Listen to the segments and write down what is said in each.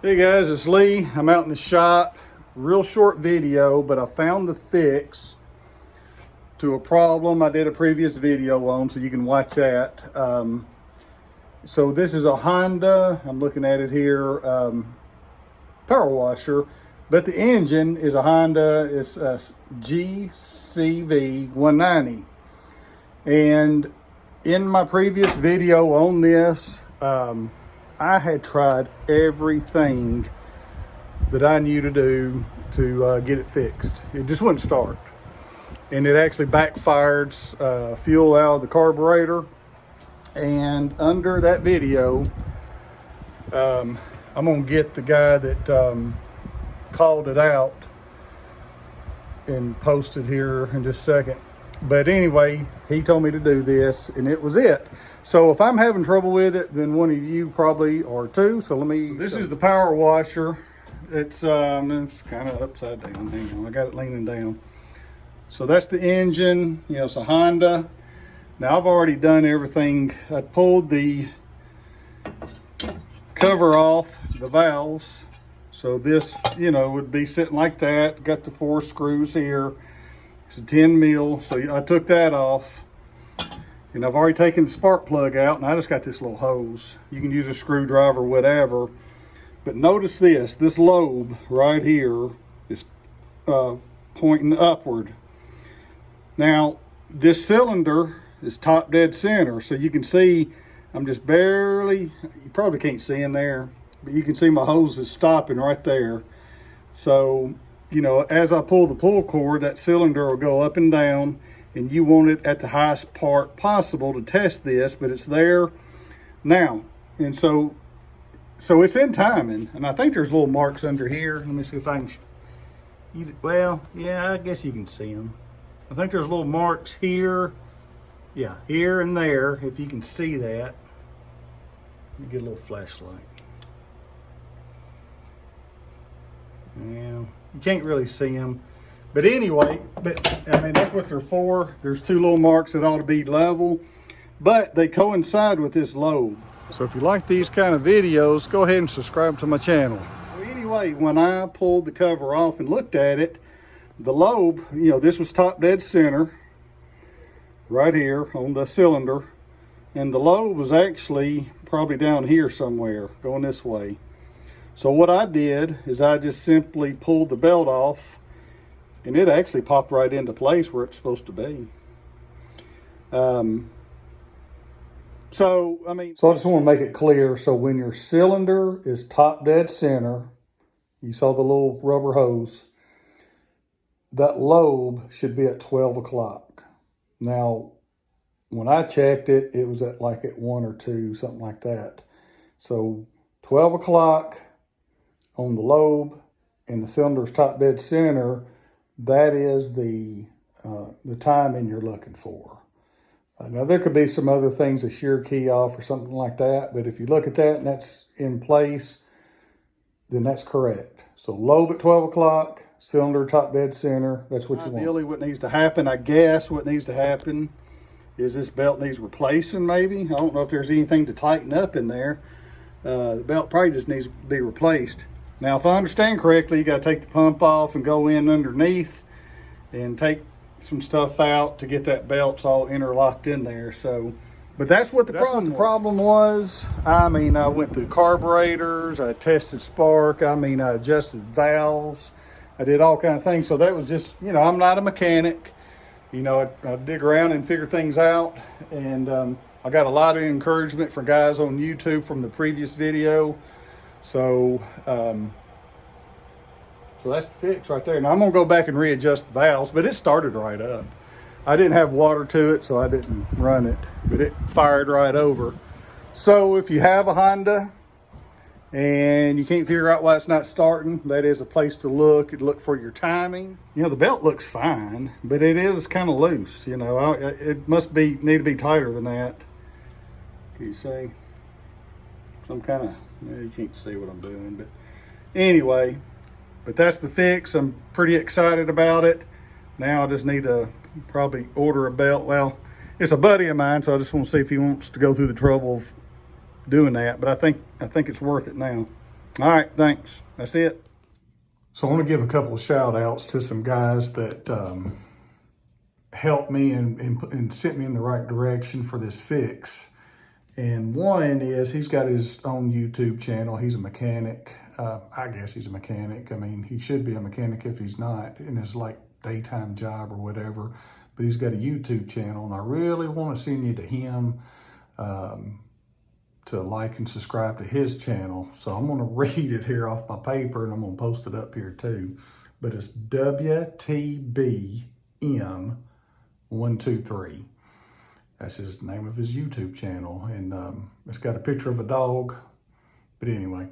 Hey guys, it's Lee. I'm out in the shop. Real short video, but I found the fix to a problem I did a previous video on, so you can watch that. So this is a Honda, I'm looking at it here, power washer, but the engine is a Honda. It's a GCV 190. And in my previous video on this, I had tried everything that I knew to do to get it fixed. It just wouldn't start. And it actually backfired fuel out of the carburetor. And under that video, I'm gonna get the guy that called it out and post it here in just a second. But anyway, he told me to do this and it was it. So if I'm having trouble with it, then one of you probably are too. So this is the power washer. It's kind of upside down. Hang on, I got it leaning down. So that's the engine, it's a Honda. Now I've already done everything. I pulled the cover off the valves. So this, would be sitting like that. Got the 4 screws here. It's a 10 mil, so I took that off. And I've already taken the spark plug out, and I just got this little hose. You can use a screwdriver, whatever. But notice this lobe right here is pointing upward. Now, this cylinder is top dead center, so you can see I'm just barely, you probably can't see in there, but you can see my hose is stopping right there. So, as I pull the pull cord, that cylinder will go up and down, and you want it at the highest part possible to test this, but it's there now. And so it's in timing, and I think there's little marks under here. Let me see if I can, well, yeah, I guess you can see them. I think there's little marks here. Yeah, here and there, if you can see that. Let me get a little flashlight. Yeah, you can't really see them. But anyway, that's what they're for. There's 2 little marks that ought to be level, but they coincide with this lobe. So if you like these kind of videos, go ahead and subscribe to my channel. Well, anyway, when I pulled the cover off and looked at it, the lobe, this was top dead center right here on the cylinder, and the lobe was actually probably down here somewhere going this way. So what I did is I just simply pulled the belt off, and it actually popped right into place where it's supposed to be. So I just want to make it clear. So when your cylinder is top dead center, you saw the little rubber hose, that lobe should be at 12 o'clock. Now, when I checked it, it was at 1 or 2, something like that. So 12 o'clock on the lobe and the cylinder's top dead center, that is the timing you're looking for. Now, there could be some other things, a shear key off or something like that, but if you look at that and that's in place, then that's correct. So lobe at 12 o'clock, cylinder top dead center, that's what you want. Ideally, what needs to happen, I guess, what needs to happen is this belt needs replacing maybe. I don't know if there's anything to tighten up in there. The belt probably just needs to be replaced. Now, if I understand correctly, you got to take the pump off and go in underneath and take some stuff out to get that belt all interlocked in there. So, but that's what the problem was. I went through carburetors, I tested spark, I adjusted valves, I did all kinds of things. So that was just, I'm not a mechanic. I dig around and figure things out. And I got a lot of encouragement from guys on YouTube from the previous video. So, so that's the fix right there. Now I'm gonna go back and readjust the valves, but it started right up. I didn't have water to it, so I didn't run it, but it fired right over. So if you have a Honda and you can't figure out why it's not starting, that is a place to look and look for your timing. The belt looks fine, but it is kind of loose. It must need to be tighter than that. Can you see? Some kind of, you can't see what I'm doing, but anyway, but that's the fix. I'm pretty excited about it. Now I just need to probably order a belt. Well, it's a buddy of mine, so I just want to see if he wants to go through the trouble of doing that, but I think it's worth it now. All right, thanks. That's it. So I want to give a couple of shout outs to some guys that helped me and sent me in the right direction for this fix. And one is he's got his own YouTube channel. He's a mechanic. I guess he's a mechanic. I mean, he should be a mechanic if he's not in his like daytime job or whatever. But he's got a YouTube channel, and I really want to send you to him to like and subscribe to his channel. So I'm going to read it here off my paper, and I'm going to post it up here too. But it's WTBM123. That's his name of his YouTube channel. And it's got a picture of a dog. But anyway.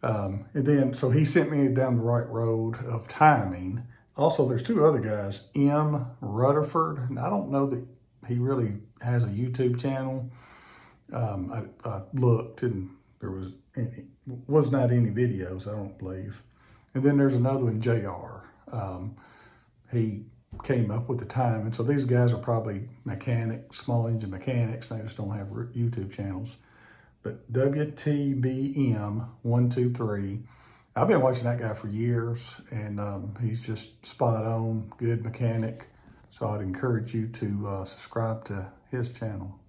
And then, so he sent me down the right road of timing. Also, there's two other guys, M. Rutherford. And I don't know that he really has a YouTube channel. I looked and there was not any videos, I don't believe. And then there's another one, JR. He came up with the time. And so these guys are probably mechanics, small engine mechanics. They just don't have YouTube channels. But WTBM123. I've been watching that guy for years, and he's just spot on, good mechanic. So I'd encourage you to subscribe to his channel.